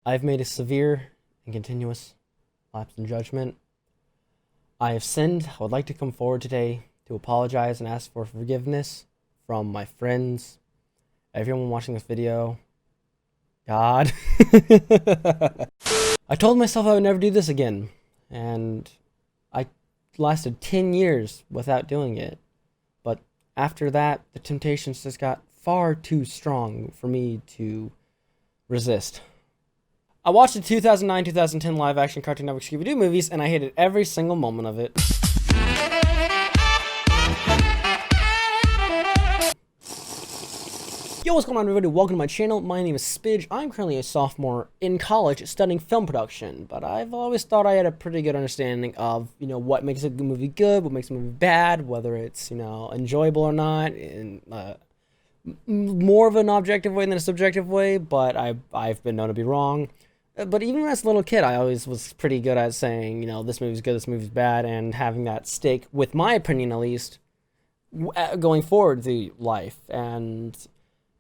I've made a severe and continuous lapse in judgment. I have sinned. I would like to come forward today to apologize and ask for forgiveness from my friends, everyone watching this video, God. I told myself I would never do this again, and I lasted 10 years without doing it. But after that, the temptations just got far too strong for me to resist. I watched the 2009-2010 live-action Cartoon Network Scooby-Doo movies, and I hated every single moment of it. Yo, what's going on, everybody? Welcome to my channel. My name is Spidge. I'm currently a sophomore in college studying film production, but I've always thought I had a pretty good understanding of, what makes a movie good, what makes a movie bad, whether it's, enjoyable or not, in more of an objective way than a subjective way, but I've been known to be wrong. But even as a little kid, I always was pretty good at saying, this movie's good, this movie's bad, and having that stake, with my opinion at least, going forward through life. And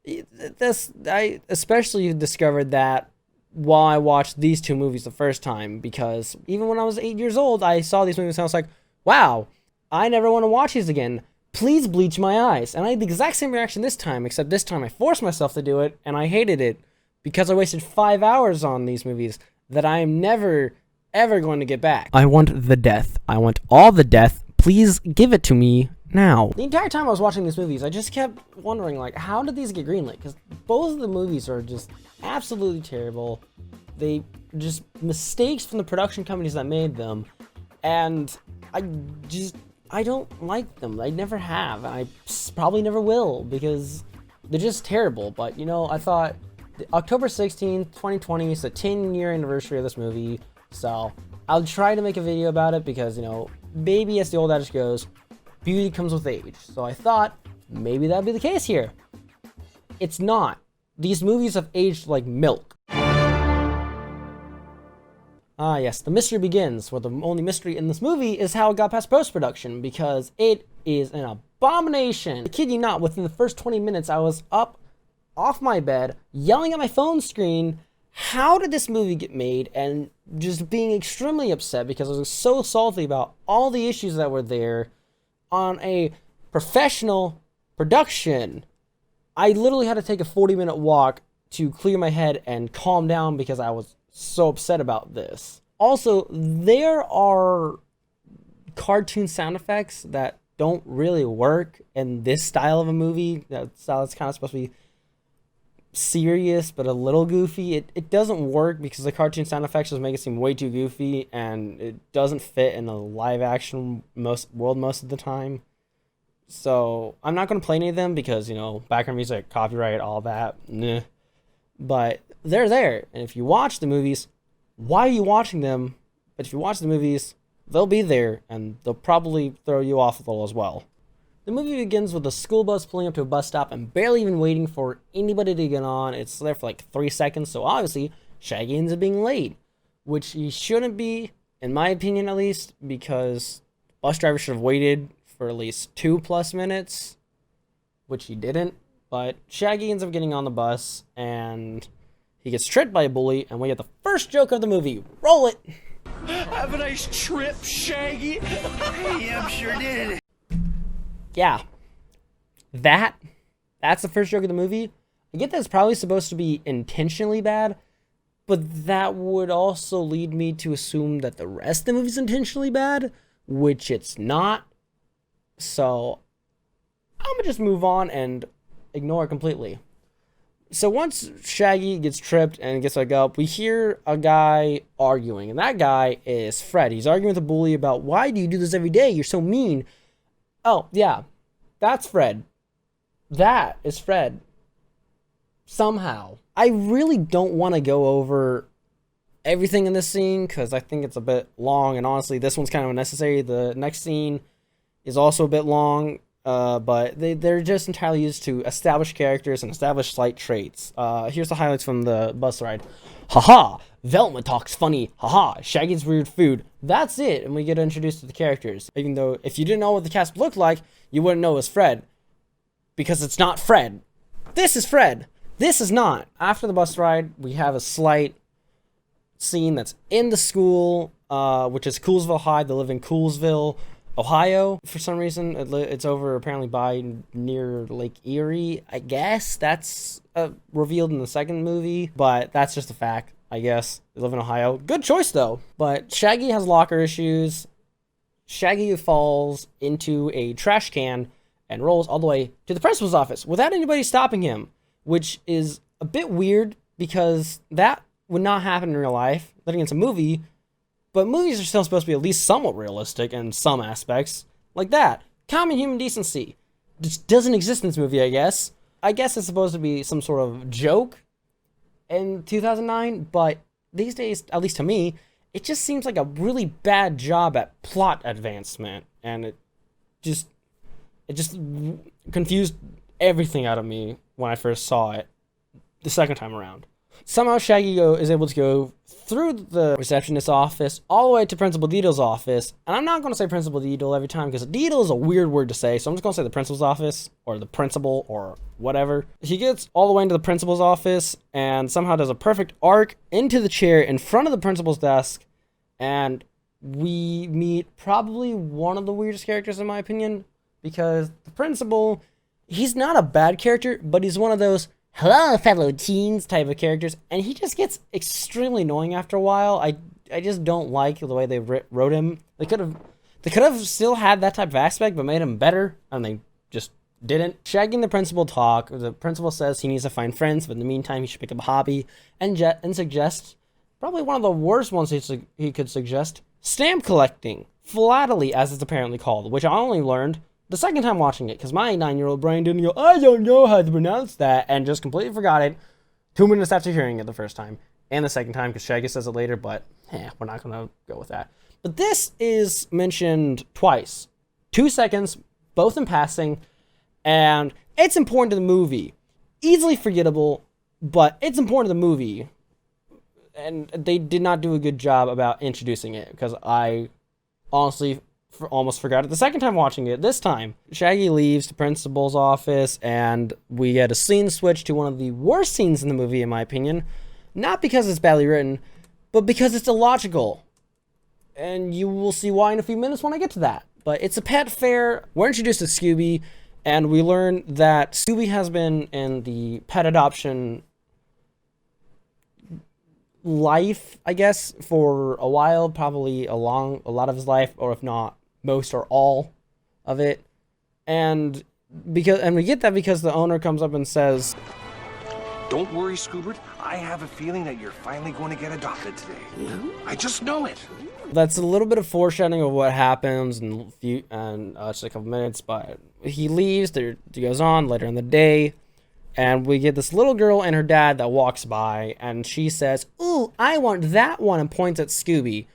I especially discovered that while I watched these two movies the first time, because even when I was 8 years old, I saw these movies and I was like, wow, I never want to watch these again. Please bleach my eyes. And I had the exact same reaction this time, except this time I forced myself to do it, and I hated it because I wasted 5 hours on these movies that I am never, ever going to get back. I want the death. I want all the death. Please give it to me now. The entire time I was watching these movies, I just kept wondering, how did these get greenlit? Because both of the movies are just absolutely terrible. They just mistakes from the production companies that made them, and I don't like them. I never have. I probably never will, because they're just terrible. But, I thought October 16th, 2020 is the 10-year anniversary of this movie, so I'll try to make a video about it because, baby, as the old adage goes, beauty comes with age. So I thought maybe that'd be the case here. It's not. These movies have aged like milk. Ah, yes, the mystery begins, where the only mystery in this movie is how it got past post-production, because it is an abomination. I kid you not, within the first 20 minutes, I was up off my bed, yelling at my phone screen, how did this movie get made? And just being extremely upset because I was so salty about all the issues that were there on a professional production. I literally had to take a 40-minute walk to clear my head and calm down because I was so upset about this. Also, there are cartoon sound effects that don't really work in this style of a movie. That style is kind of supposed to be serious but a little goofy. It doesn't work because the cartoon sound effects just make it seem way too goofy, and it doesn't fit in a live action world most of the time. So I'm not going to play any of them because, background music, copyright, all that, nah. But they're there, and if you watch the movies, why are you watching them? But if you watch the movies, they'll be there, and they'll probably throw you off a little as well. The movie begins with a school bus pulling up to a bus stop and barely even waiting for anybody to get on. It's there for like 3 seconds, so obviously Shaggy ends up being late, which he shouldn't be, in my opinion at least, because bus driver should have waited for at least 2+ minutes, which he didn't. But Shaggy ends up getting on the bus, and he gets tripped by a bully, and we get the first joke of the movie. Roll it! Have a nice trip, Shaggy. Yep, sure did. Yeah, that's the first joke of the movie. I get that it's probably supposed to be intentionally bad, but that would also lead me to assume that the rest of the movie's intentionally bad, which it's not. So I'm gonna just move on and ignore it completely. So once Shaggy gets tripped and gets like up, we hear a guy arguing, and that guy is Fred. He's arguing with a bully about, why do you do this every day? You're so mean. Oh, yeah, that's Fred. That is Fred. Somehow. I really don't want to go over everything in this scene because I think it's a bit long, and honestly, this one's kind of unnecessary. The next scene is also a bit long, but they're just entirely used to establish characters and establish slight traits. Here's the highlights from the bus ride. Haha! Velma talks funny. Haha! Shaggy's weird food. That's it, and we get introduced to the characters. Even though if you didn't know what the cast looked like, you wouldn't know it was Fred. Because it's not Fred. This is Fred. This is not. After the bus ride, we have a slight scene that's in the school, which is Coolsville High. They live in Coolsville, Ohio. For some reason, it's over apparently by near Lake Erie. I guess that's revealed in the second movie, but that's just a fact, I guess. They live in Ohio. Good choice, though. But Shaggy has locker issues. Shaggy falls into a trash can and rolls all the way to the principal's office without anybody stopping him, which is a bit weird because that would not happen in real life. Letting it's a movie, but movies are still supposed to be at least somewhat realistic in some aspects. Like that. Common human decency. Just doesn't exist in this movie, I guess. I guess it's supposed to be some sort of joke in 2009, but these days, at least to me, it just seems like a really bad job at plot advancement, and it just confused everything out of me when I first saw it the second time around. Somehow Shaggy is able to go through the receptionist's office all the way to Principal Deedle's office. And I'm not going to say Principal Deedle every time because Deedle is a weird word to say. So I'm just going to say the principal's office or the principal or whatever. He gets all the way into the principal's office and somehow does a perfect arc into the chair in front of the principal's desk. And we meet probably one of the weirdest characters in my opinion, because the principal, he's not a bad character, but he's one of those hello fellow teens type of characters, and he just gets extremely annoying after a while. I just don't like the way they wrote him. They could have still had that type of aspect but made him better, and they just didn't. Shaggy and the principal talk. The principal says he needs to find friends, but in the meantime he should pick up a hobby and suggest probably one of the worst ones he could suggest, stamp collecting, philately as it's apparently called, which I only learned the second time watching it, because my 9-year-old brain didn't go, I don't know how to pronounce that, and just completely forgot it 2 minutes after hearing it the first time, and the second time, because Shaggy says it later, but we're not going to go with that. But this is mentioned twice. 2 seconds, both in passing, and it's important to the movie. Easily forgettable, but it's important to the movie. And they did not do a good job about introducing it, because I honestly almost forgot it the second time watching it. This time, Shaggy leaves the principal's office, and we get a scene switch to one of the worst scenes in the movie, in my opinion. Not because it's badly written, but because it's illogical. And you will see why in a few minutes when I get to that. But it's a pet fair. We're introduced to Scooby, and we learn that Scooby has been in the pet adoption life, I guess, for a while, probably a lot of his life, or if not most or all of it. And we get that because the owner comes up and says, Don't worry, Scoobert. I have a feeling that you're finally going to get adopted today. I just know it. That's a little bit of foreshadowing of what happens in just a couple minutes, but he leaves. It goes on later in the day, and we get this little girl and her dad that walks by, and she says, ooh, I want that one, and points at Scooby.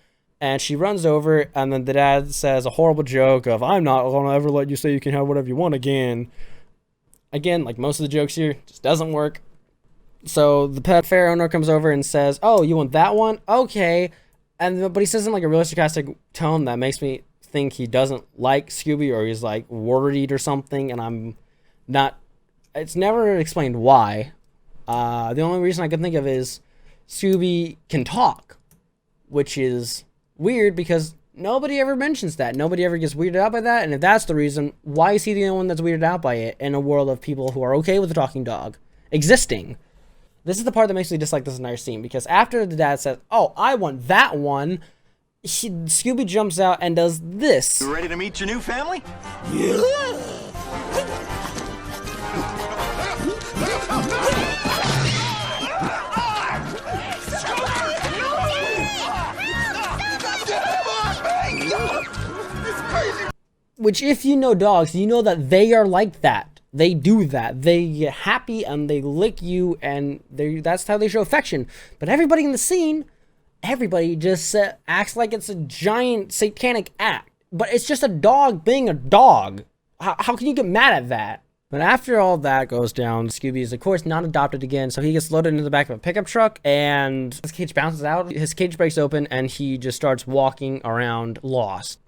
And she runs over, and then the dad says a horrible joke of, I'm not going to ever let you say you can have whatever you want again. Again, like most of the jokes here, just doesn't work. So the pet fair owner comes over and says, oh, you want that one? Okay. But he says in like a really sarcastic tone that makes me think he doesn't like Scooby, or he's like worried or something, and I'm not. It's never explained why. The only reason I can think of is Scooby can talk, which is weird because nobody ever mentions that. Nobody ever gets weirded out by that. And if that's the reason, why is he the only one that's weirded out by it in a world of people who are okay with the talking dog existing? This is the part that makes me dislike this entire scene, because after the dad says, oh, I want that one, Scooby jumps out and does this. You ready to meet your new family? Which, if you know dogs, you know that they are like that. They do that. They get happy and they lick you, and that's how they show affection. But everybody in the scene, everybody just acts like it's a giant satanic act. But it's just a dog being a dog. How can you get mad at that? But after all that goes down, Scooby is, of course, not adopted again, so he gets loaded into the back of a pickup truck, and his cage bounces out. His cage breaks open, and he just starts walking around lost.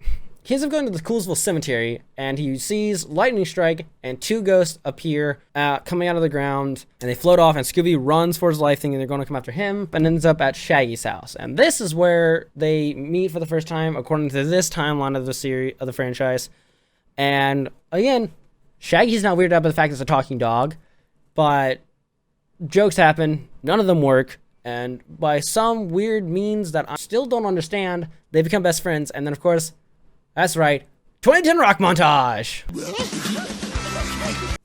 Kids have gone to the Coolsville Cemetery, and he sees lightning strike, and 2 ghosts appear coming out of the ground, and they float off, and Scooby runs for his life, thinking they're going to come after him, but ends up at Shaggy's house. And this is where they meet for the first time, according to this timeline of the series, of the franchise. And again, Shaggy's not weirded out by the fact it's a talking dog, but jokes happen, none of them work, and by some weird means that I still don't understand, they become best friends, and then of course, that's right, 2010 Rock Montage!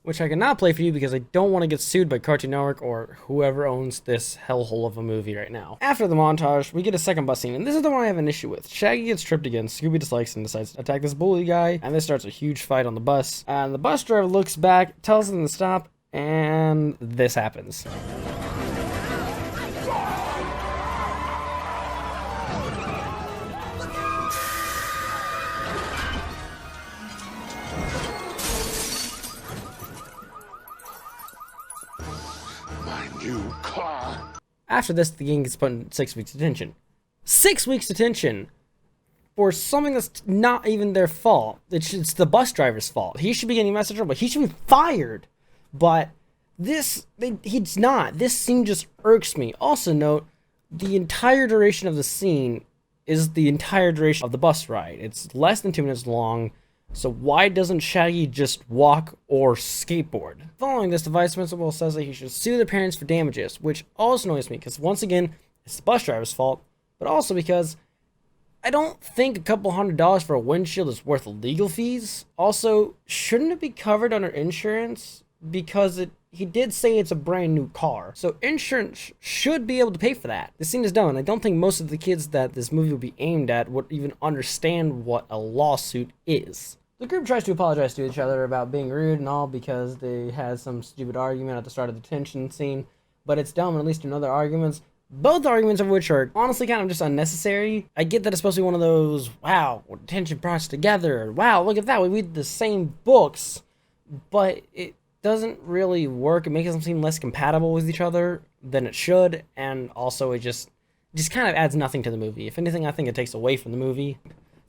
Which I cannot play for you because I don't want to get sued by Cartoon Network or whoever owns this hellhole of a movie right now. After the montage, we get a second bus scene, and this is the one I have an issue with. Shaggy gets tripped again, Scooby dislikes and decides to attack this bully guy, and this starts a huge fight on the bus. And the bus driver looks back, tells them to stop, and this happens. New car. After this, the gang gets put in 6 weeks detention. 6 weeks detention for something that's not even their fault. It's the bus driver's fault. He should be getting a message, but he should be fired. But he's not. This scene just irks me. Also note, the entire duration of the scene is the entire duration of the bus ride. It's less than 2 minutes long. So why doesn't Shaggy just walk or skateboard? Following this, the vice principal says that he should sue their parents for damages, which also annoys me because once again, it's the bus driver's fault, but also because I don't think a couple $100 for a windshield is worth legal fees. Also, shouldn't it be covered under insurance? Because he did say it's a brand new car. So insurance should be able to pay for that. This scene is dumb, and I don't think most of the kids that this movie would be aimed at would even understand what a lawsuit is. The group tries to apologize to each other about being rude and all because they had some stupid argument at the start of the detention scene, but it's dumb, and at least in other arguments, both arguments of which are honestly kind of just unnecessary. I get that it's supposed to be one of those, wow, detention brought us together, wow, look at that, we read the same books, but it doesn't really work. It makes them seem less compatible with each other than it should, and also it just kind of adds nothing to the movie. If anything, I think it takes away from the movie.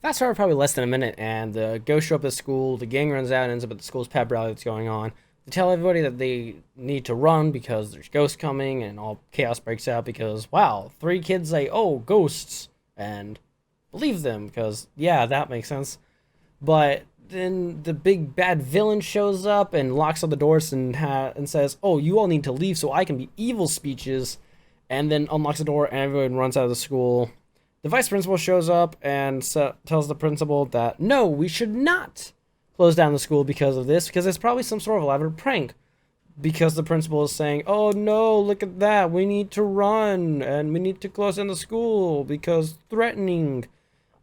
Fast forward probably less than a minute, and the ghosts show up at school, the gang runs out and ends up at the school's pep rally that's going on. They tell everybody that they need to run because there's ghosts coming, and all chaos breaks out because, wow, 3 kids say, oh, ghosts, and believe them, because, yeah, that makes sense. But then the big bad villain shows up and locks all the doors and says, oh, you all need to leave so I can be evil speeches, and then unlocks the door and everyone runs out of the school. The vice principal shows up and tells the principal that, no, we should not close down the school because of this, because it's probably some sort of elaborate prank. Because the principal is saying, oh no, look at that, we need to run, and we need to close down the school because threatening,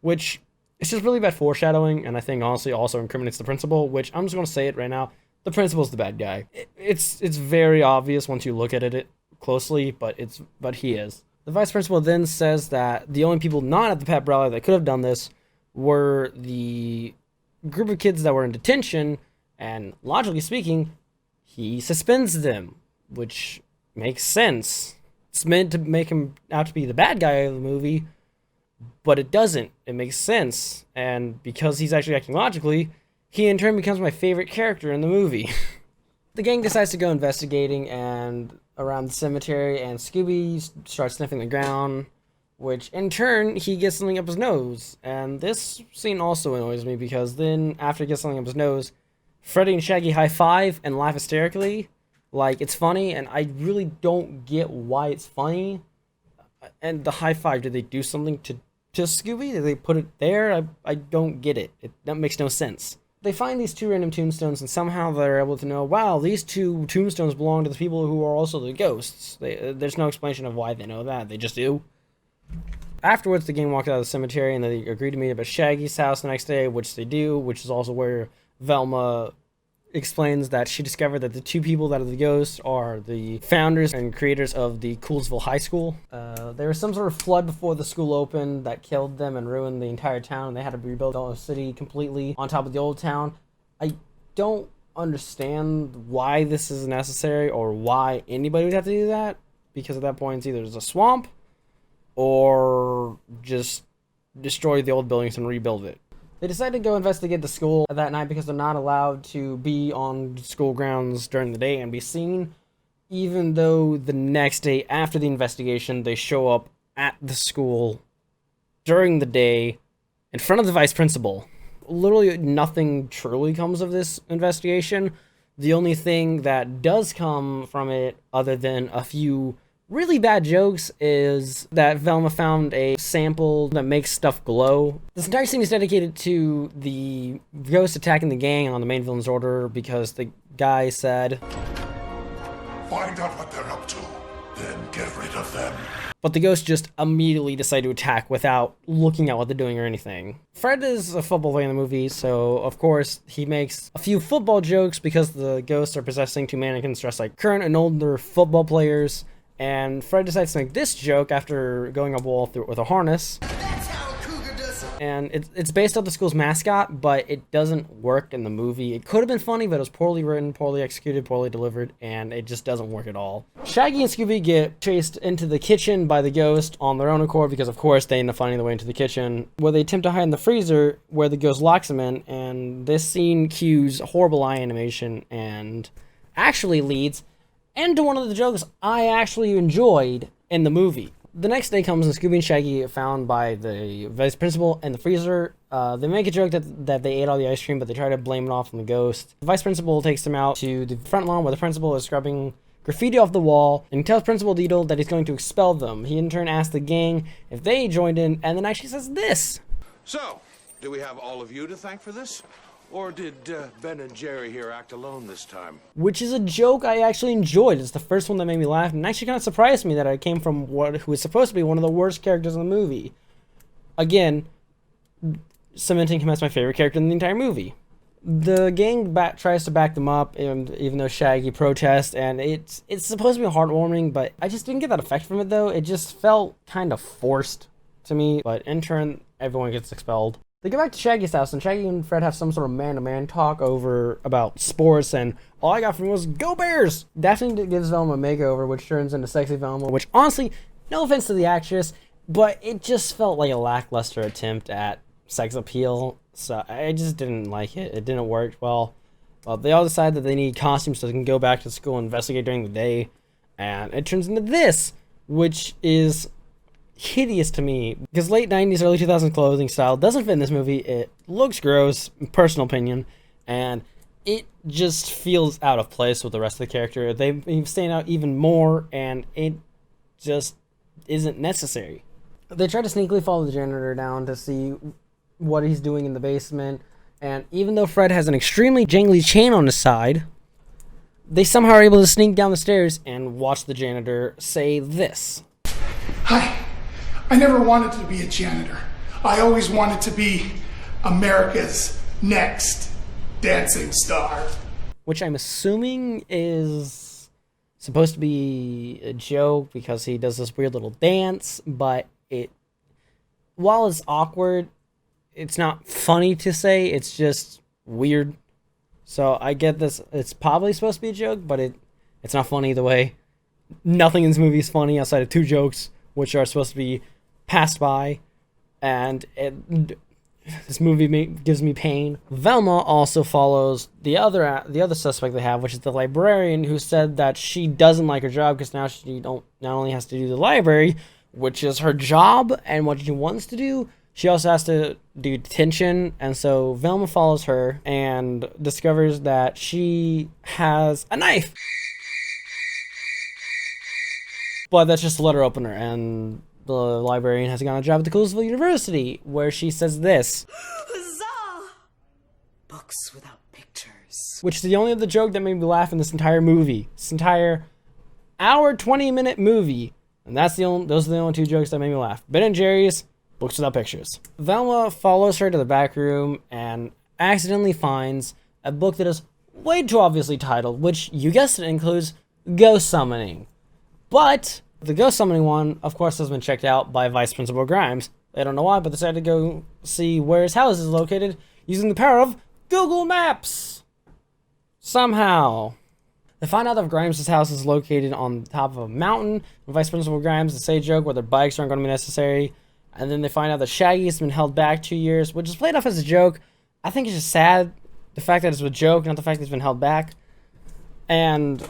which it's just really bad foreshadowing, and I think honestly also incriminates the principal, which I'm just going to say it right now, the principal's the bad guy. It's very obvious once you look at it closely, but he is. The vice principal then says that the only people not at the pep rally that could have done this were the group of kids that were in detention, and logically speaking, he suspends them, which makes sense. It's meant to make him out to be the bad guy of the movie, but it doesn't. It makes sense, and because he's actually acting logically, he in turn becomes my favorite character in the movie. The gang decides to go investigating and around the cemetery, and Scooby starts sniffing the ground, which in turn he gets something up his nose. And this scene also annoys me because then after he gets something up his nose, Freddy and Shaggy high five and laugh hysterically like it's funny, and I really don't get why it's funny. And the high five, did they do something to Scooby? Did they put it there? I don't get it. That makes no sense. They find these 2 random tombstones, and somehow they're able to know, wow, these 2 tombstones belong to the people who are also the ghosts. There's no explanation of why they know that. They just do. Afterwards, the gang walks out of the cemetery, and they agree to meet up at Shaggy's house the next day, which they do, which is also where Velma explains that she discovered that the 2 people that are the ghosts are the founders and creators of the Coolsville High School. There was some sort of flood before the school opened that killed them and ruined the entire town, and they had to rebuild the whole city completely on top of the old town. I don't understand why this is necessary or why anybody would have to do that, because at that point it's either there's a swamp or just destroy the old buildings and rebuild it. They decide to go investigate the school that night because they're not allowed to be on school grounds during the day and be seen, even though the next day after the investigation, they show up at the school during the day in front of the vice principal. Literally nothing truly comes of this investigation. The only thing that does come from it, other than a few really bad jokes, is that Velma found a sample that makes stuff glow. This entire scene is dedicated to the ghost attacking the gang on the main villain's order because the guy said, "Find out what they're up to, then get rid of them." But the ghost just immediately decided to attack without looking at what they're doing or anything. Fred is a football player in the movie, so of course he makes a few football jokes because the ghosts are possessing two mannequins dressed like current and older football players. And Fred decides to make this joke after going up a wall through it with a harness. That's how a cougar does it. And it's based off the school's mascot, but it doesn't work in the movie. It could have been funny, but it was poorly written, poorly executed, poorly delivered, and it just doesn't work at all. Shaggy and Scooby get chased into the kitchen by the ghost on their own accord because, of course, they end up finding their way into the kitchen, where they attempt to hide in the freezer, where the ghost locks them in, and this scene cues horrible eye animation and actually leads into one of the jokes I actually enjoyed in the movie. The next day comes and Scooby and Shaggy are found by the vice principal in the freezer. They make a joke that they ate all the ice cream, but they try to blame it off on the ghost. The vice principal takes them out to the front lawn where the principal is scrubbing graffiti off the wall, and he tells Principal Deedle that he's going to expel them. He in turn asks the gang if they joined in, and then actually says this. So, do we have all of you to thank for this? Or did Ben and Jerry here act alone this time? Which is a joke I actually enjoyed. It's the first one that made me laugh, and actually kind of surprised me that it came from who was supposed to be one of the worst characters in the movie. Again, cementing him as my favorite character in the entire movie. The gang tries to back them up, and even though Shaggy protests, and it's supposed to be heartwarming, but I just didn't get that effect from it though. It just felt kind of forced to me, but in turn, everyone gets expelled. They go back to Shaggy's house, and Shaggy and Fred have some sort of man-to-man talk about sports, and all I got from it was, "Go Bears!" Daphne gives Velma a makeover, which turns into Sexy Velma, which honestly, no offense to the actress, but it just felt like a lackluster attempt at sex appeal, so I just didn't like it. It didn't work well. Well, they all decide that they need costumes so they can go back to school and investigate during the day, and it turns into this, which is hideous to me because late 90s, early 2000s clothing style doesn't fit in this movie. It looks gross, personal opinion, and it just feels out of place with the rest of the character. They stand out even more, and it just isn't necessary. They try to sneakily follow the janitor down to see what he's doing in the basement, and even though Fred has an extremely jangly chain on his side, they somehow are able to sneak down the stairs and watch the janitor say this. "Hi, I never wanted to be a janitor. I always wanted to be America's next dancing star." Which I'm assuming is supposed to be a joke because he does this weird little dance, but while it's awkward, it's not funny to say, it's just weird. So I get this, it's probably supposed to be a joke, but it's not funny either way. Nothing in this movie is funny outside of two jokes, which are supposed to be passed by, and this movie gives me pain. Velma also follows the other suspect they have, which is the librarian, who said that she doesn't like her job because now she not only has to do the library, which is her job and what she wants to do, she also has to do detention. And so Velma follows her and discovers that she has a knife, but that's just a letter opener, and the librarian has gotten a job at the Coolsville University, where she says this. Huzzah! Books without pictures. Which is the only other joke that made me laugh in this entire movie. This entire hour, 20-minute movie. And those are the only two jokes that made me laugh. Ben and Jerry's, books without pictures. Velma follows her to the back room and accidentally finds a book that is way too obviously titled, which, you guessed it, includes ghost summoning. But the ghost summoning one, of course, has been checked out by Vice Principal Grimes. They don't know why, but decided to go see where his house is located using the power of Google Maps. Somehow. They find out that Grimes' house is located on top of a mountain. Vice Principal Grimes, the sage joke where their bikes aren't going to be necessary. And then they find out that Shaggy's been held back 2 years, which is played off as a joke. I think it's just sad, the fact that it's a joke, not the fact that he's been held back. And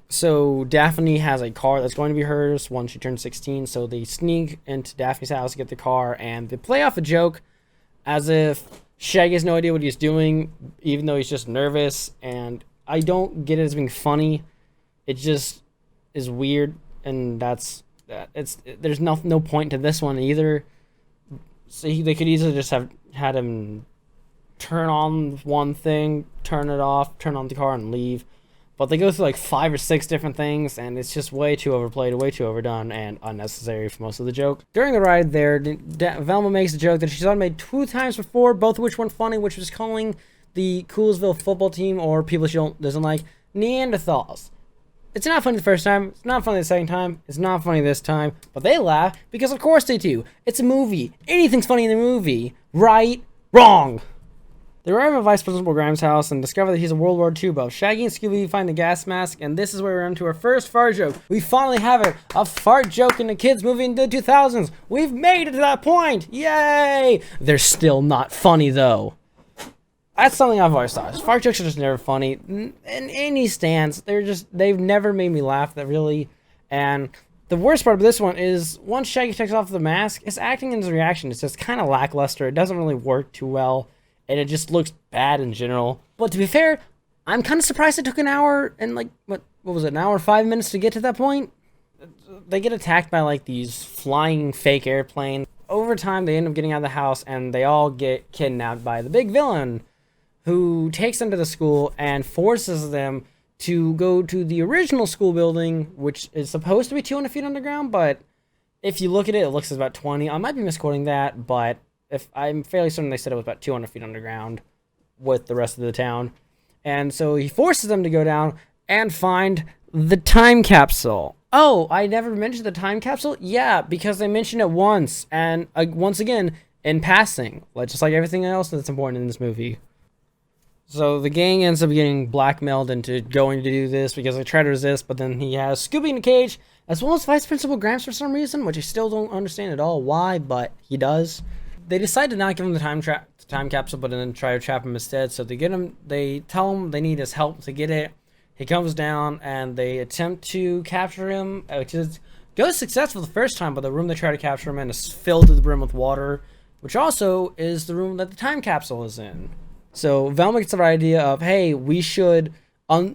so Daphne has a car that's going to be hers once she turns 16, so they sneak into Daphne's house to get the car, and they play off a joke as if Shaggy has no idea what he's doing, even though he's just nervous, and I don't get it as being funny. It just is weird, and there's no point to this one either. So they could easily just have had him turn on one thing, turn it off, turn on the car, and leave. But they go through like 5 or 6 different things, and it's just way too overplayed, way too overdone, and unnecessary for most of the joke. During the ride there, Velma makes a joke that she's made 2 times before, both of which weren't funny, which was calling the Coolsville football team, or people she doesn't like, Neanderthals. It's not funny the first time, it's not funny the second time, it's not funny this time, but they laugh because of course they do. It's a movie. Anything's funny in the movie. Right? Wrong. They arrive at Vice Principal Grimes' house and discover that he's a World War II buff. Shaggy and Scooby find the gas mask, and this is where we're into our first fart joke. We finally have it. A fart joke in a kids movie in the 2000s. We've made it to that point. Yay! They're still not funny though. That's something I've always thought. Fart jokes are just never funny. In any stance, they've never made me laugh that really. And the worst part of this one is once Shaggy takes off the mask, his acting and his reaction is just kind of lackluster. It doesn't really work too well, and it just looks bad in general. But to be fair, I'm kind of surprised it took an hour and like, what was it, an hour and 5 minutes to get to that point? They get attacked by like these flying fake airplanes. Over time, they end up getting out of the house, and they all get kidnapped by the big villain, who takes them to the school and forces them to go to the original school building, which is supposed to be 200 feet underground, but if you look at it, it looks about 20. I might be misquoting that, but if I'm fairly certain they said it was about 200 feet underground with the rest of the town. And so he forces them to go down and find the time capsule. Oh, I never mentioned the time capsule? Yeah, because they mentioned it once, and once again, in passing, just like everything else that's important in this movie. So the gang ends up getting blackmailed into going to do this because they try to resist, but then he has Scooby in a cage, as well as Vice Principal Grimes for some reason, which I still don't understand at all why, but he does. They decide to not give him the time capsule, but then try to trap him instead. So they tell him they need his help to get it. He comes down, and they attempt to capture him, which goes successful the first time, but the room they try to capture him in is filled to the brim with water, which also is the room that the time capsule is in. So Velma gets the right idea of, hey, we should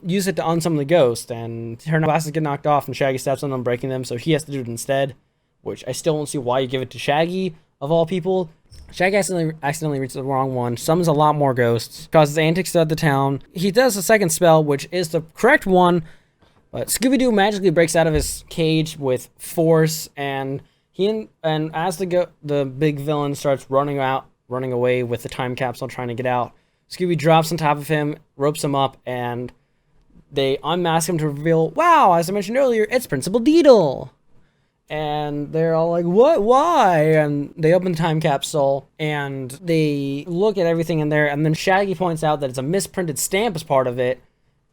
use it to unsummon the ghost, and her glasses get knocked off, and Shaggy steps on them, breaking them, so he has to do it instead, which I still don't see why you give it to Shaggy, of all people. Shaggy accidentally reaches the wrong one, summons a lot more ghosts, causes antics throughout the town. He does a second spell, which is the correct one, but Scooby-Doo magically breaks out of his cage with force, and as the big villain starts running away with the time capsule, trying to get out, Scooby drops on top of him, ropes him up, and they unmask him to reveal, wow, as I mentioned earlier, it's Principal Deedle. And they're all like, what? Why? And they open the time capsule, and they look at everything in there, and then Shaggy points out that it's a misprinted stamp as part of it,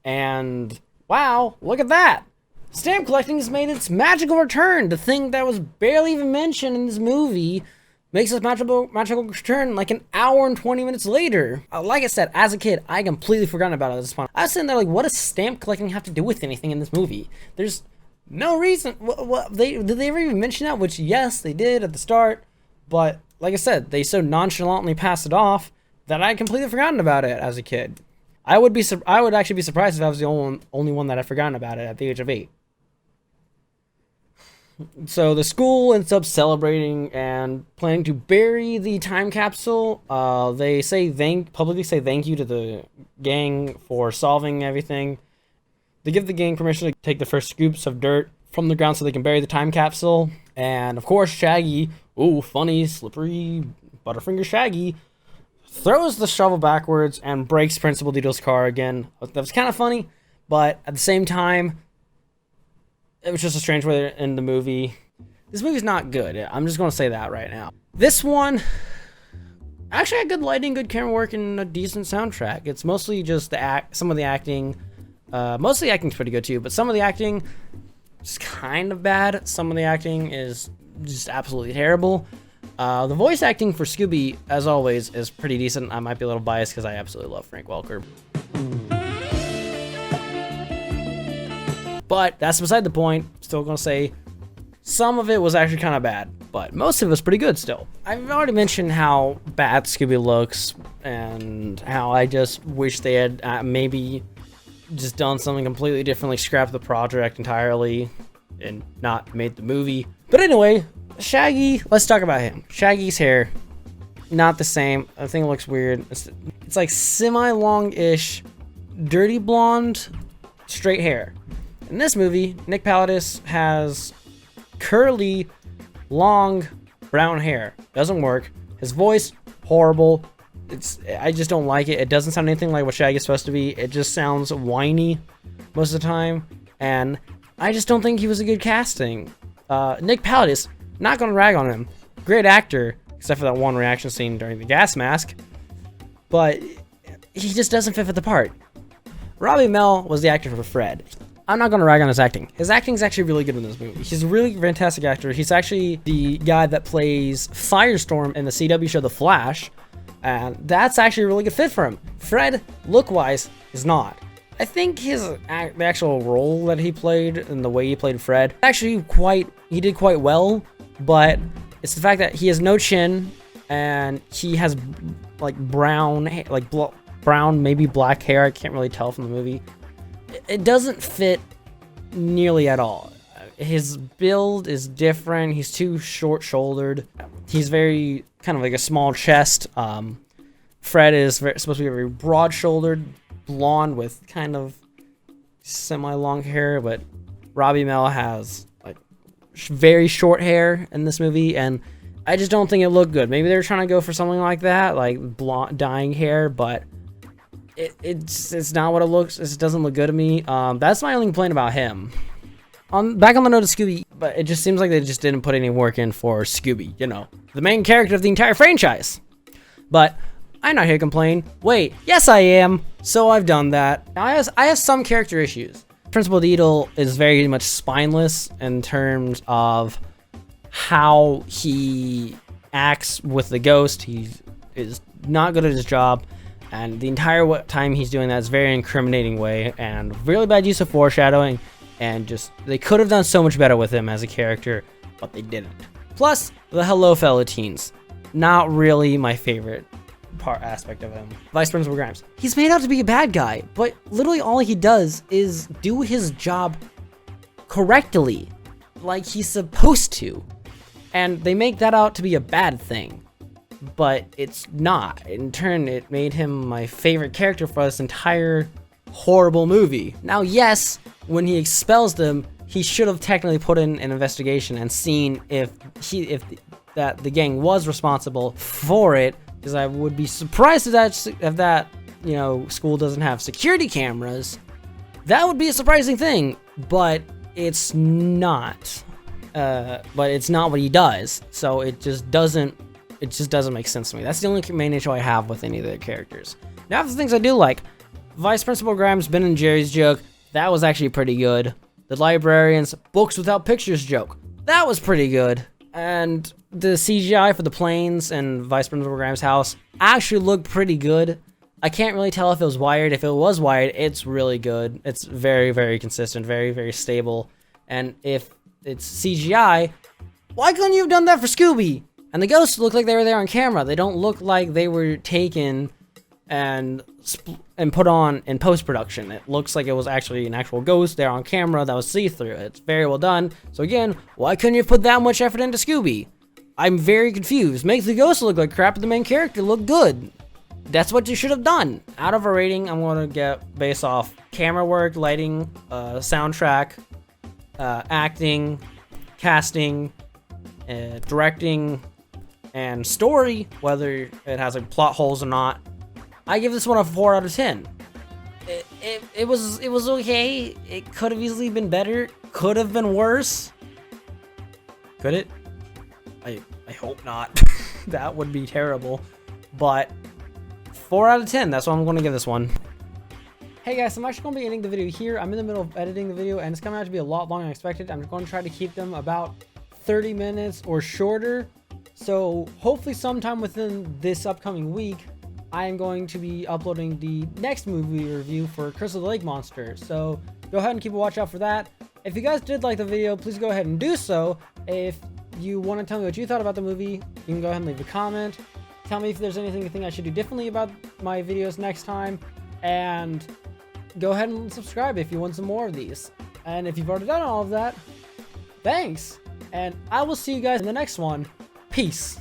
and wow, look at that! Stamp collecting has made its magical return. The thing that was barely even mentioned in this movie makes its magical return like an hour and 20 minutes later. Like I said, as a kid, I completely forgotten about it at this point. I was sitting there like, what does stamp collecting have to do with anything in this movie? There's no reason. Did they ever even mention that? Which, yes, they did at the start. But, like I said, they so nonchalantly passed it off that I completely forgotten about it as a kid. I would actually be surprised if I was the only one that had forgotten about it at the age of 8. So the school ends up celebrating and planning to bury the time capsule. They publicly say thank you to the gang for solving everything. They give the gang permission to take the first scoops of dirt from the ground so they can bury the time capsule. And of course, Shaggy, funny, slippery, Butterfinger Shaggy, throws the shovel backwards and breaks Principal Deedle's car again. That was kind of funny, but at the same time, it was just a strange way to end the movie. This movie's not good. I'm just going to say that right now. This one actually had good lighting, good camera work, and a decent soundtrack. It's mostly just some of the acting. Most of the acting's pretty good too, but some of the acting, just kind of bad. Some of the acting is just absolutely terrible. The voice acting for Scooby, as always, is pretty decent. I might be a little biased because I absolutely love Frank Welker. But that's beside the point. Still gonna say some of it was actually kind of bad, but most of it was pretty good still. I've already mentioned how bad Scooby looks and how I just wish they had maybe just done something completely different, like scrapped the project entirely and not made the movie. But anyway, Shaggy, let's talk about him. Shaggy's hair, not the same. I think it looks weird. It's like semi-long-ish, dirty blonde, straight hair. In this movie, Nick Paladis has curly, long, brown hair. Doesn't work. His voice, horrible. I just don't like it. It doesn't sound anything like what Shaggy's supposed to be. It just sounds whiny most of the time. And I just don't think he was a good casting. Nick Paladis, not gonna rag on him. Great actor, except for that one reaction scene during the gas mask. But he just doesn't fit for the part. Robbie Amell was the actor for Fred. I'm not gonna rag on his acting. His acting is actually really good in this movie. He's a really fantastic actor. He's actually the guy that plays Firestorm in the CW show The Flash. And that's actually a really good fit for him. Fred, look-wise, is not. I think the actual role that he played and the way he played Fred, actually he did quite well, but it's the fact that he has no chin and he has like brown, brown, maybe black hair. I can't really tell from the movie. It doesn't fit nearly at all. His build is different. He's too short-shouldered. He's very kind of like a small chest. Fred is supposed to be very broad-shouldered, blonde with kind of semi-long hair, but Robbie Amell has like very short hair in this movie, and I just don't think it looked good. Maybe they were trying to go for something like that, like blonde dyeing hair, but it's not what it looks. It doesn't look good to me. That's my only complaint about him. Back on the note of Scooby, but it just seems like they just didn't put any work in for Scooby, you know, the main character of the entire franchise. But I'm not here to complain. Wait, yes I am. So I've done that. Now I have some character issues. Principal Deedle is very much spineless in terms of how he acts with the ghost. He is not good at his job. And the entire time he's doing that is very incriminating way and really bad use of foreshadowing. And just, they could have done so much better with him as a character, but they didn't. Plus, the hello fellow teens. Not really my favorite aspect of him. Vice Principal Grimes. He's made out to be a bad guy, but literally all he does is do his job correctly, like he's supposed to. And they make that out to be a bad thing. But it's not. In turn, it made him my favorite character for this entire horrible movie. Now, yes, when he expels them, he should have technically put in an investigation and seen if the gang was responsible for it, because I would be surprised if that you know, school doesn't have security cameras. That would be a surprising thing, but it's not. But it's not what he does, so it just doesn't make sense to me. That's the only main issue I have with any of the characters. Now, the things I do like, Vice Principal Grimes' Ben and Jerry's joke, that was actually pretty good. The librarian's books without pictures joke, that was pretty good. And the CGI for the planes and Vice Principal Grimes' house actually looked pretty good. I can't really tell if it was wired. If it was wired, it's really good. It's very, very consistent, very, very stable. And if it's CGI, why couldn't you have done that for Scooby? And the ghosts look like they were there on camera. They don't look like they were taken and put on in post-production. It looks like it was actually an actual ghost there on camera that was see-through. It's very well done. So again, why couldn't you put that much effort into Scooby? I'm very confused. Make the ghost look like crap, but the main character look good. That's what you should have done. Out of a rating, I'm going to get based off camera work, lighting, soundtrack, acting, casting, directing, and story, whether it has like plot holes or not. I give this one a 4 out of 10. It was okay. It could have easily been better. Could have been worse. Could it? I hope not. That would be terrible. But 4 out of 10. That's what I'm going to give this one. Hey guys, so I'm actually going to be ending the video here. I'm in the middle of editing the video and it's coming out to be a lot longer than expected. I'm going to try to keep them about 30 minutes or shorter. So hopefully sometime within this upcoming week, I am going to be uploading the next movie review for Curse of the Lake Monster. So go ahead and keep a watch out for that. If you guys did like the video, please go ahead and do so. If you want to tell me what you thought about the movie, you can go ahead and leave a comment. Tell me if there's anything you think I should do differently about my videos next time. And go ahead and subscribe if you want some more of these. And if you've already done all of that, thanks. And I will see you guys in the next one. Peace.